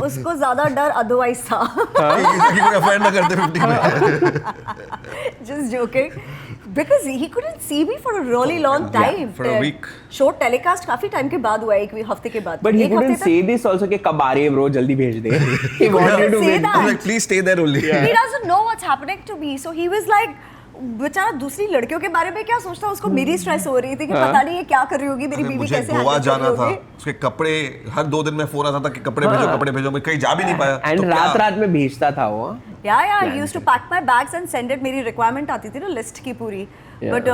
उसको ज्यादा डर अदरवाइज था. कि कोई अफेयर ना करते 50 में. Just joking. Because he couldn't see me for a really long time. for a week. Show telecast काफी टाइम के बाद हुआ, एक हफ्ते के बाद. But he एक couldn't हफ्ते say this also कि कब आ रही है bro, जल्दी भेज दे. He wanted to say wait. that. I'm like, please stay there only. तक he doesn't know what's happening to me, so he was like, बेचारा दूसरी लड़कियों के बारे में क्या सोचता है, उसको मेरी स्ट्रेस हो रही थी कि पता नहीं ये क्या कर रही होगी, मेरी बीवी मुझे कैसे गोवा handle कर जाना रही था, होगी. उसके कपड़े हर 2 दिन में फोन आता था कि कपड़े भेजो, मैं कहीं जा भी नहीं पाया. And तो क्या? रात में भेजता था वो. Yeah, he used to pack my bags and send it. मेरी requirement आती थी ना list की पूरी. Yeah. But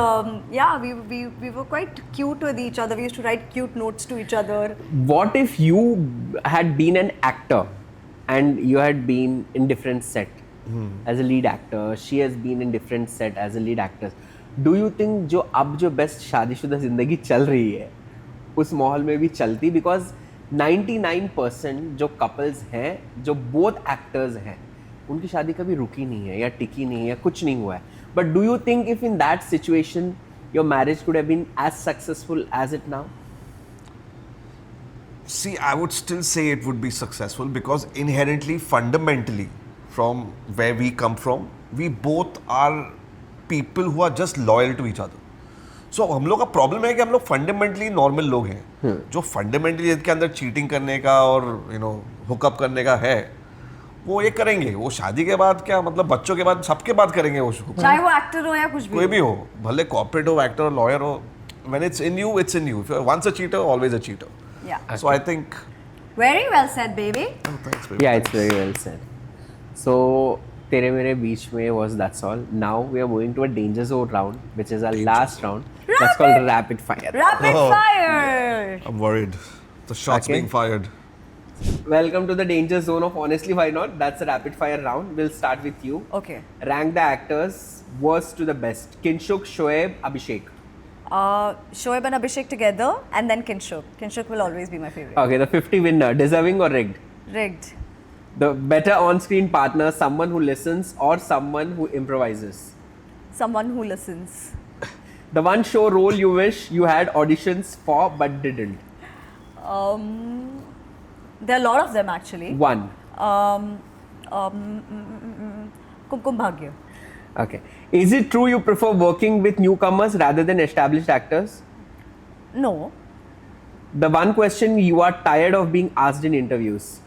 yeah, we were quite cute with each other. We used to write cute notes to each other. What if you had been an actor and you had been in different set as a lead actor, she has been in different set as a lead actress, do you think जो अब जो best शादीशुदा जिंदगी चल रही है उस माहौल में भी चलती? Because 99% जो couples हैं जो both actors हैं उनकी शादी कभी रुकी नहीं है या टिकी नहीं है, कुछ नहीं हुआ है. But do you think if in that situation your marriage could have been as successful as it now? See, I would still say it would be successful because inherently, fundamentally, from where we come from, we both are people who are just loyal to each other. So हम लोग का problem है कि हम लोग fundamentally normal लोग हैं जो फंडामेंटली इसके अंदर चीटिंग करने का और हुकअप करने का है वो ये करेंगे. वो शादी के बाद क्या मतलब बच्चों के बाद सबके बाद करेंगे वो चाहे वो एक्टर हो या कुछ भी. कोई भी हो, भले कॉर्पोरेट हो, एक्टर हो, लॉयर हो. When it's in you, it's in you. If you're once a cheater, always a cheater. Yeah. So I think. Very well said, baby. Oh, thanks, baby. Yeah, it's very well said. So, तेरे मेरे बीच में was that's all. Now we are moving to a danger zone round, which is our last round. That's called rapid fire. Rapid Oh. fire. I'm worried. The shots Okay. being fired. Welcome to the danger zone of honestly why not. That's a rapid fire round. We'll start with you. Okay. Rank the actors worst to the best. Kinshuk, Shoaib, Abhishek. Shoaib and Abhishek together, and then Kinshuk. Kinshuk will always be my favorite. Okay, the 50 winner. Deserving or rigged? Rigged. The better on-screen partner, someone who listens or someone who improvises. Someone who listens. The one show role you wish you had auditions for but didn't. There are a lot of them actually. One. Kumkum Bhagya. Okay. Is it true you prefer working with newcomers rather than established actors? No. The one question you are tired of being asked in interviews.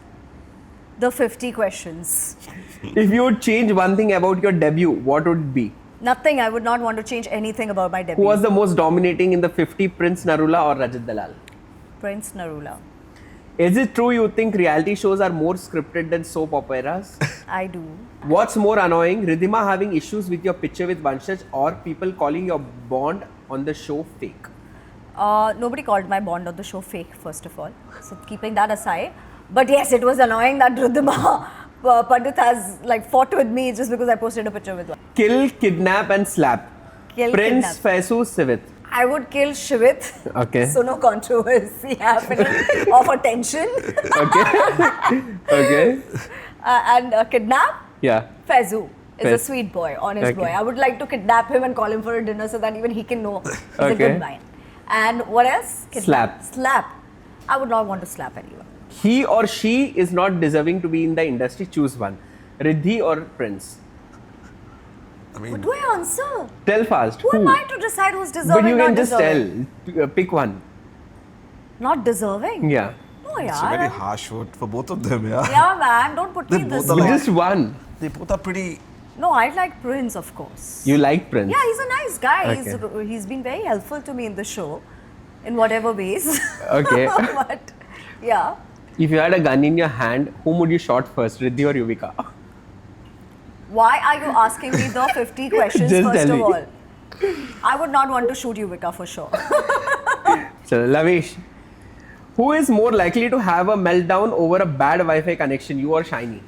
The 50 questions. If you would change one thing about your debut, what would it be? Nothing. I would not want to change anything about my debut. Who was the most dominating in the 50, Prince Narula or Rajat Dalal? Prince Narula. Is it true you think reality shows are more scripted than soap operas? I do. What's more annoying, Ridhima having issues with your picture with Vanshaj or people calling your bond on the show fake? Nobody called my bond on the show fake, first of all. So keeping that aside. But yes, it was annoying that Ridhima Pandit has fought with me just because I posted a picture with one. Kill, kidnap and slap. Kill, Prince, kidnap. Faizu, Sivit. I would kill Shivit. Okay. So no controversy happening of attention. Okay. Okay. And kidnap Yeah. Faizu is a Faiz. sweet boy, honest Okay. boy. I would like to kidnap him and call him for a dinner so that even he can know he's a Okay. good man. And what else? Slap. Slap. I would not want to slap anyone. He or she is not deserving to be in the industry. Choose one. Riddhi or Prince? I mean, What do I answer? Tell fast. Who am I to decide who's deserving But you or not can just deserving? tell. Pick one. Not deserving? Yeah. No, It's a very yeah. harsh word for both of them, yeah. Yeah, man, don't put me They in this both are But spot. just one. They both are pretty. No, I like Prince, of course. You like Prince? Yeah, he's a nice guy. Okay. He's been very helpful to me in the show, in whatever ways. Okay. But yeah, If you had a gun in your hand, whom would you shot first, Riddhi or Yuvika? why are you asking me the 50 questions Just first tell of me. all? I would not want to shoot Yuvika for sure. So, Lavish, who is more likely to have a meltdown over a bad Wi-Fi connection, you or Shiny?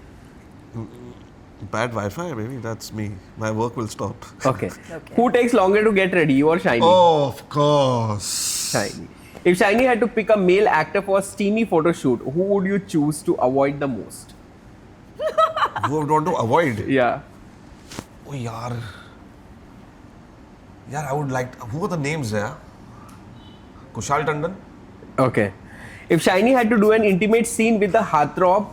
Bad Wi-Fi, maybe that's me. My work will stop. Okay. Okay. Who takes longer to get ready, you or Shiny? Oh, of course. Shiny. If Shiny had to pick a male actor for a steamy photo shoot, who would you choose to avoid the most? Who would want to avoid? Yeah. Oh, yaar. Yeah, I would like. Who are the names there? Kushal Tandon? Okay. If Shiny had to do an intimate scene with the heartthrob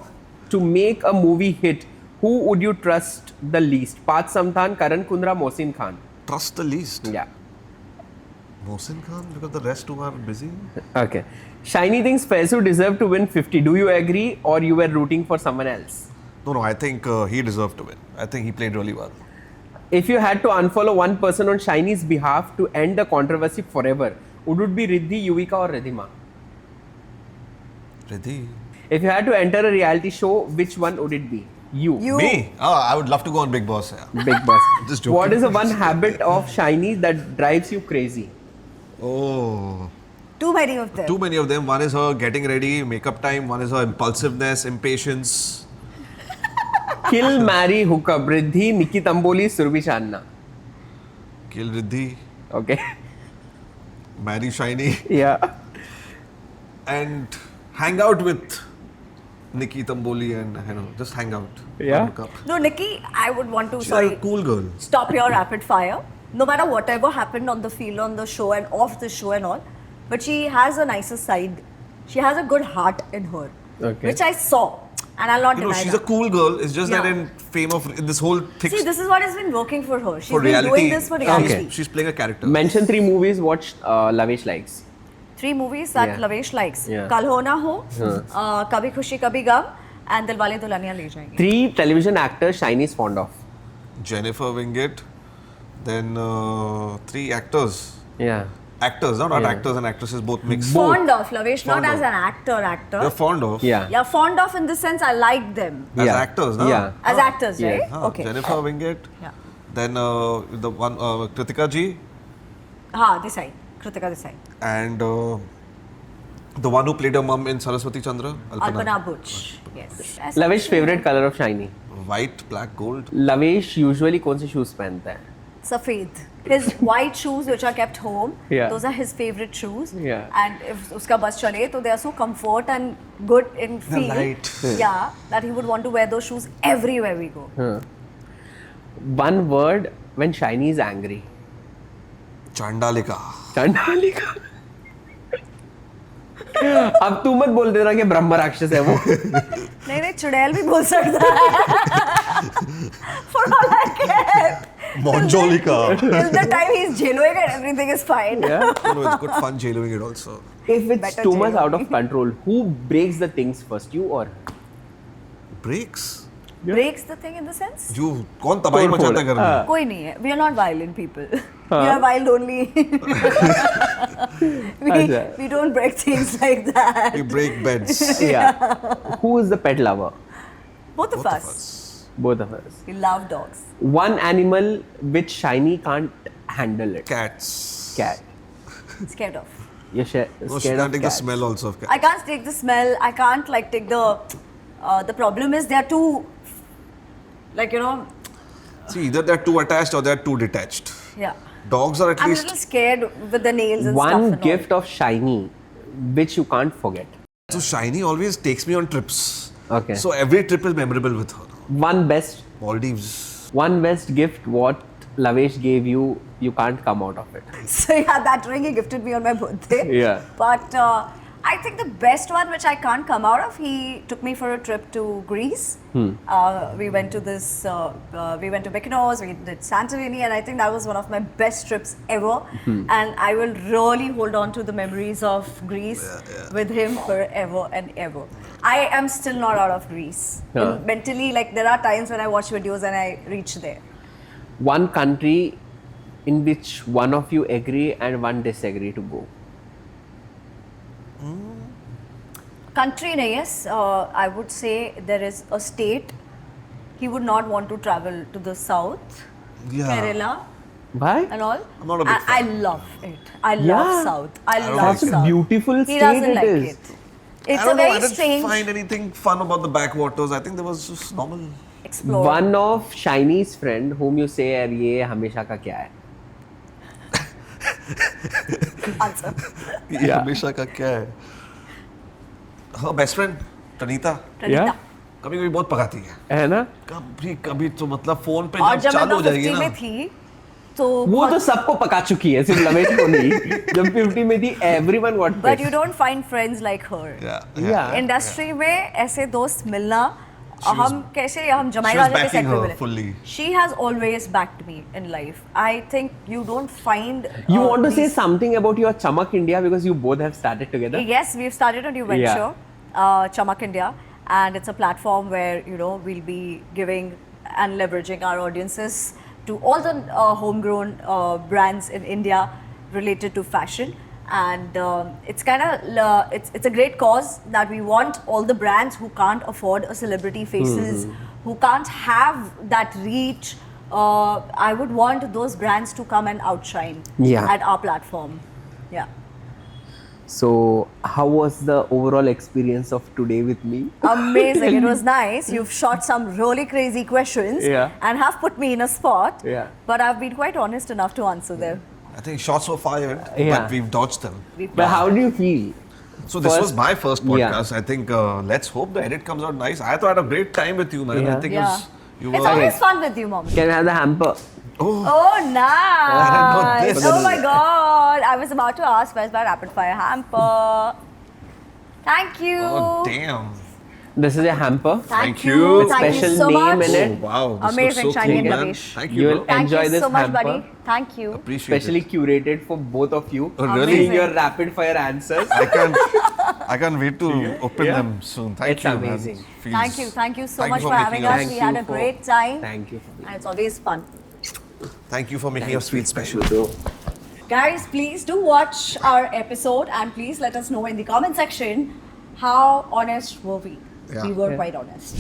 to make a movie hit, who would you trust the least? Path Samthan, Karan Kundra, Mohsin Khan? Trust the least. Yeah. Mohsin Khan, because the rest two are busy. Okay. Shiny thinks Faizu deserved to win 50. Do you agree or you were rooting for someone else? No, I think he deserved to win. I think he played really well. If you had to unfollow one person on Shiny's behalf to end the controversy forever, would it be Riddhi, Yuvika or Ridhima? Riddhi. If you had to enter a reality show, which one would it be? You. You. Me? Oh, I would love to go on Big Boss. Yeah. Big boss. Just joking. What is the one habit of Shiny that drives you crazy? Oh, Too many of them. too many of them. One is her getting ready, makeup time. One is her impulsiveness, impatience. Kill, marry, hook up. Riddhi, Nikki Tamboli, Surabhi Channa. Kill Riddhi, Okay. marry Shiny, Yeah. and hang out with Nikki Tamboli and just hang out. Yeah. Hook up. No, Nikki, I would want to, She's sorry, a cool girl. stop your rapid fire. No matter whatever happened on the field, on the show and off the show and all, but she has a nicer side. She has a good heart in her, Okay. which I saw, and I'll not You know, deny she's that. a cool girl. It's just that Yeah. in fame of in this whole thick See, this is what has been working for her. She's for been reality. doing this for reality. Okay. She's playing a character. Mention 3 movies what Lavish likes. 3 movies that Yeah. Lavesh likes. Yeah. Kal Ho Na Ho, Kabhi Khushi Kabhi Gum, and Dilwale Dulhaniya Le Jayenge. 3 television actors Shiny is fond of. Jennifer Winget, then 3 actors. Yeah. Actors, not Yeah. actors and actresses, both mixed. Both. Fond of Lavesh, Fond not of. as an actor. You're fond of? Yeah. Yeah, fond of in the sense I like them. As Yeah. actors, no? Yeah. As actors, Yeah. right? Huh, Okay. Jennifer Winget. Yeah. Then the one, Kritika ji. Ha, Desai. Kritika Desai. And the one who played her mum in Saraswati Chandra. Alpana Butch. Yes. Lavish favorite color of Shiny. White, black, gold. Lavish usually कौन से shoes पहनता है? Safed. His white shoes which are kept home, Yeah. those are his favorite shoes. Yeah. And if uska bus chale, so they are so comfort and good in feel. light. Yeah, that he would want to wear those shoes everywhere we go. One word when Shiny is angry. Chandalika. Chandalika. अब तू मत बोल देना कि ब्रह्म राक्षस है वो. नहीं नहीं चुड़ैल भी बोल सकता है. For all I care. Monjolika. Till the time he's jailing and everything is fine. Yeah. It's good fun jailing it also. If it's Better too much jail out of control, who breaks the things first, you or? Breaks. Breaks the thing in the sense? You कौन तबाही तोड़-फोड़. मचाता है घर में? कोई नहीं है. We are not violent people. We are wild only. अच्छा. we don't break things like that. We break beds. Yeah. Who is the pet lover? Both of Both us. of us. Both of us. We love dogs. One animal which Shiny can't handle it. Cats. Cat. Scared of. You're No, she scared can't of take the cats. smell also of cats. I can't take the smell. I can't like take the. The problem is they are too. Like you know. See, either they're too attached or they're too detached. Yeah. Dogs are at I'm a least. little scared with the nails and stuff. One and all. gift of Shiny which you can't forget. So Shiny always takes me on trips. Okay. So every trip is memorable with her. One best gift what Lavesh gave you, you can't come out of it. So yeah, that ring he gifted me on my birthday. Yeah. But I think the best one, which I can't come out of, he took me for a trip to Greece. We went to we went to Mykonos, we did Santorini, and I think that was one of my best trips ever. And I will really hold on to the memories of Greece with him forever and ever. I am still not out of Greece. Mentally, like there are times when I watch videos and I reach there. One country in which one of you agree and one disagree to go. Country, yes, I would say there is a state he would not want to travel to the south, Yeah. Kerala Why? and all. I'm not a big I fan. love it. I love Yeah. South. I don't love like Such it. a South. beautiful He state doesn't it like is. it. I It's a don't know, I very didn't strange find anything fun about the backwaters. I think there was just normal. explore. One of Shiny's friend whom you say यार ये हमेशा का क्या है? answer. ये हमेशा का क्या है? Her best friend, Pranita, Pranita. कभी कभी बहुत पकाती है. है ना? कभी कभी तो मतलब फोन पे और जब जब मैं चालू हो जाएगी 50 ना. में थी तो वो तो सबको पका चुकी है, सिर्फ लवेश को नहीं. जब 50 में थी, everyone got but pissed. You don't find friends like her. Yeah. Industry में ऐसे दोस्त मिलना She was- हम कैसे हम जमाई she was राजा के backing सेट पे her मिले. fully. She has always backed me in life. I think you don't find. You want to say these- something about your Chamak India because you both have started together? Yes, we've started a new venture, Chamak India, and it's a platform where we'll be giving and leveraging our audiences to all the homegrown brands in India related to fashion. And it's kind of it's a great cause that we want all the brands who can't afford a celebrity faces, who can't have that reach. I would want those brands to come and outshine Yeah. at our platform. Yeah. So, how was the overall experience of today with me? Amazing. It was nice. You've shot some really crazy questions Yeah. and have put me in a spot. Yeah. But I've been quite honest enough to answer them. I think shots were fired, Yeah. but we've dodged them. But how do you feel? So this was First- my first Yeah. podcast. I think let's hope the edit comes out nice. I thought I had a great time with you, man. Yeah. I think Yeah. you It's were. always fun with you, Mom. Can I have the hamper? Oh, didn't know nice. this. Oh my God. I was about to ask where's my rapid fire hamper. Thank you. Oh damn! This is a hamper. Thank you. With Thank special you so name much. in Oh, it. wow! This Amazing, looks so shiny cool, and man. lavish. Thank You you, will bro. Thank enjoy you this so much, hamper. buddy. Thank you. Appreciate Specially it. curated for both of you. Oh, really? Seeing your rapid fire answers. I can't wait to open Yeah. them soon. Thank It's you, amazing. man. Feels- Thank you so Thank much you for for having making us. us- We Thank had you a for- great time. Thank you. And it's always fun. Thank you for making us feel special. Guys, please do watch our episode and please let us know in the comment section how honest were we. Yeah. We were Yeah. quite honest.